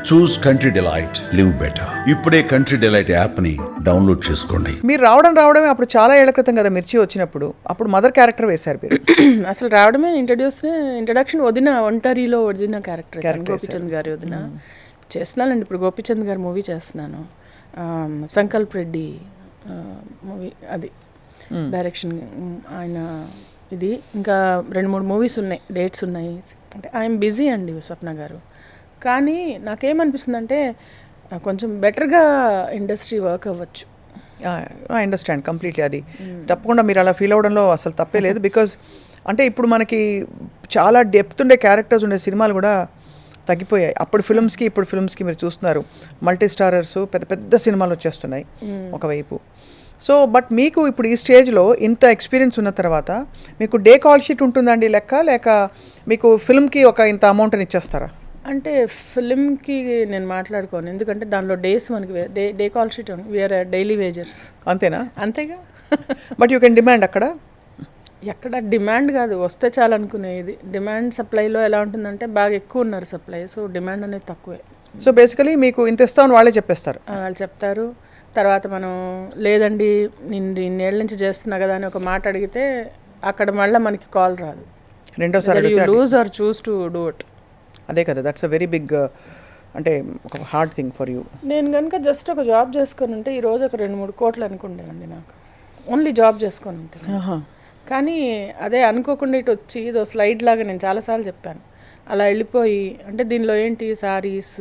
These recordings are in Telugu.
చూస్ కంట్రీ డిలైట్, లివ్ బెటర్. ఇప్పుడే కంట్రీ డిలైట్ యాప్ ని డౌన్లోడ్ చేసుకోండి. మీరు రావడమే అప్పుడు చాలా ఏళ్ల క్రితం కదా మిర్చి వచ్చినప్పుడు, అప్పుడు మదర్ క్యారెక్టర్ వేశారు మీరు. అసలు రావడమే ఇంట్రడక్షన్ వదిన ఒంటరిలో వదిన క్యారెక్టర్ గోపిచంద్ గారి వదిన చేస్తున్నానండి. ఇప్పుడు గోపిచంద్ గారి మూవీ చేస్తున్నాను, సంకల్ప్ రెడ్డి మూవీ, అది డైరెక్షన్ ఆయన. ఇది ఇంకా 2-3 మూవీస్ ఉన్నాయి, డేట్స్ ఉన్నాయి. అంటే ఐఎమ్ బిజీ అండి స్వప్న గారు. కానీ నాకేమనిపిస్తుందంటే కొంచెం బెటర్గా ఇండస్ట్రీ వర్క్ అవ్వచ్చు. I understand completely. అది తప్పకుండా మీరు అలా ఫీల్ అవ్వడంలో అసలు తప్పే లేదు. బికాజ్ అంటే ఇప్పుడు మనకి చాలా డెప్త్ ఉండే క్యారెక్టర్స్ ఉండే సినిమాలు కూడా తగ్గిపోయాయి. అప్పుడు ఫిల్మ్స్కి ఇప్పుడు ఫిల్మ్స్కి మీరు చూస్తున్నారు, మల్టీ స్టారర్స్ పెద్ద పెద్ద సినిమాలు వచ్చేస్తున్నాయి ఒకవైపు. సో బట్ మీకు ఇప్పుడు ఈ స్టేజ్లో ఇంత ఎక్స్పీరియన్స్ ఉన్న తర్వాత మీకు డే కాల్ షీట్ ఉంటుందండి లెక్క, లేక మీకు ఫిల్మ్కి ఒక ఇంత అమౌంట్ అని ఇచ్చేస్తారా? అంటే ఫిల్మ్కి నేను మాట్లాడుకోను, ఎందుకంటే దానిలో డేస్ మనకి day call sheet we are daily wagers. అంతేనా? అంతేగా. బట్ యూ కెన్ డిమాండ్ అక్కడ. ఎక్కడ డిమాండ్ కాదు, వస్తే చాలు అనుకునేది. డిమాండ్ సప్లైలో ఎలా ఉంటుందంటే బాగా ఎక్కువ ఉన్నారు సప్లై, సో డిమాండ్ అనేది తక్కువే. సో బేసికలీ మీకు ఇంత ఇస్తామని వాళ్ళే చెప్పేస్తారు. వాళ్ళు చెప్తారు. తర్వాత మనం లేదండి నేను 2 ఏళ్ళ నుంచి చేస్తున్నా కదా అని ఒక మాట అడిగితే అక్కడ మళ్ళీ మనకి కాల్ రాదు. రెండోసారి lose or choose to do it. అదే కదా, దట్స్ అ వెరీ బిగ్ అంటే ఒక హార్డ్ థింగ్ ఫర్ యూ. నేను కనుక జస్ట్ ఒక జాబ్ చేసుకొని ఉంటే ఈరోజు ఒక 2-3 కోట్లు అనుకుండేవండి నాకు, ఓన్లీ జాబ్ చేసుకొని ఉంటే. కానీ అదే అనుకోకుండా ఇటు వచ్చి ఇదో స్లైడ్ లాగా నేను చాలాసార్లు చెప్పాను, అలా వెళ్ళిపోయి. అంటే దీనిలో ఏంటి, సారీస్,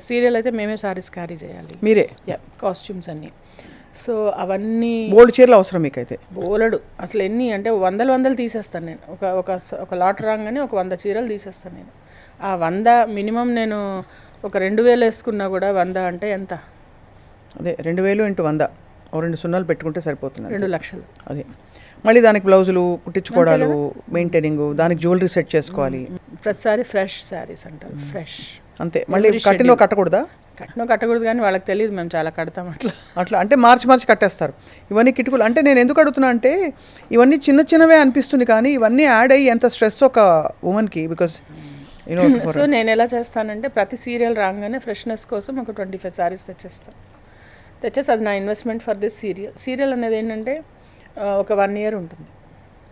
సీరియల్ అయితే మేమే సారీస్ క్యారీ చేయాలి, మీరే కాస్ట్యూమ్స్ అన్నీ. సో అవన్నీ బోల్డ్ చీరలు అవసరం మీకైతే. బోలెడు అసలు ఎన్ని అంటే వందలు తీసేస్తాను నేను. ఒక లాట్ రాగానే ఒక 100 చీరలు తీసేస్తాను నేను. ఆ 100 మినిమం నేను ఒక 2000 వేసుకున్నా కూడా 100 అంటే ఎంత? అదే 2000 × 100, 2 సున్నాలు పెట్టుకుంటే సరిపోతుంది, 2 లక్షలు. అదే మళ్ళీ దానికి బ్లౌజులు కుట్టించుకోవడాలు, మెయింటైనింగ్, దానికి జ్యువెలరీ సెట్ చేసుకోవాలి. ప్రతిసారి ఫ్రెష్ శారీస్ అంటారు, ఫ్రెష్ అంతే. మళ్ళీ కట్టినో కట్టకూడదా? కట్టకూడదు, కానీ వాళ్ళకి తెలియదు మేము చాలా కడతాం అట్లా అంటే మార్చి కట్టేస్తారు. ఇవన్నీ కిటుకులు. అంటే నేను ఎందుకు అడుగుతున్నా అంటే ఇవన్నీ చిన్నవే అనిపిస్తుంది, కానీ ఇవన్నీ యాడ్ అయ్యి ఎంత స్ట్రెస్ ఒక ఉమెన్కి. బికాస్ సో నేను ఎలా చేస్తానంటే ప్రతి సీరియల్ రాగానే ఫ్రెష్నెస్ కోసం ఒక 25 శారీస్ తెచ్చేసి అది నా ఇన్వెస్ట్మెంట్ ఫర్ దిస్ సీరియల్ అనేది ఏంటంటే ఒక 1 year ఉంటుంది.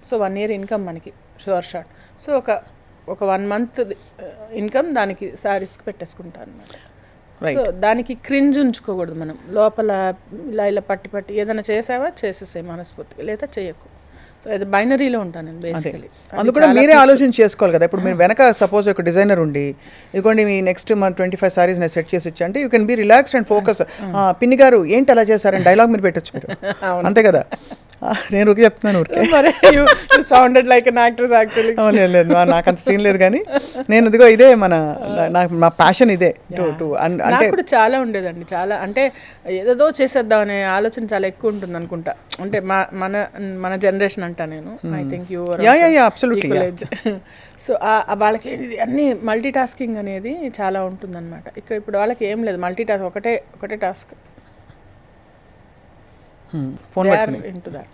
సో 1 year ఇన్కమ్ మనకి షూర్ షాట్. సో ఒక 1 month ఇన్కమ్ దానికి శారీస్కి పెట్టేసుకుంటాను అనమాట. సో దానికి క్రింజ్ ఉంచుకోకూడదు మనం లోపల. ఇలా పట్టి ఏదైనా చేసావా చేసేసే మనస్ఫూర్తిగా, లేదా చేయకు. సో అది బైనరీలో ఉంటాను నేను బేసికలీ. అందుకని మీరే ఆలోచన చేసుకోవాలి కదా. ఇప్పుడు మీరు వెనక సపోజ్ ఒక డిజైనర్ ఉండి ఇదిగోండి మీ నెక్స్ట్ మన 25 సారీస్ నేను సెట్ చేసి ఇచ్చా అంటే you can be relaxed and focus. పిన్ని గారు ఏంటి అలా చేశారని డైలాగ్ మీరు పెట్టచ్చు మీరు, అంతే కదా. నేను ఊరికి చెప్తున్నాను ఊరికే. Sounded like an actress actually. లేదు నాకు అంత సీన్ లేదు, కానీ నేను ఇదిగో ఇదే నా ప్యాషన్ ఇదే. అంటే కూడా చాలా ఉండేదండి, చాలా అంటే ఏదేదో చేసేద్దాం అనే ఆలోచన చాలా ఎక్కువ ఉంటుంది అనుకుంటా. అంటే మన జనరేషన్ అంటా నేను. I think you absolutely. So వాళ్ళకి అన్ని మల్టీ టాస్కింగ్ అనేది చాలా ఉంటుందన్నమాట. ఇప్పుడు వాళ్ళకి ఏం లేదు, మల్టీ టాస్క్ ఒకటే టాస్క్. Phone into that.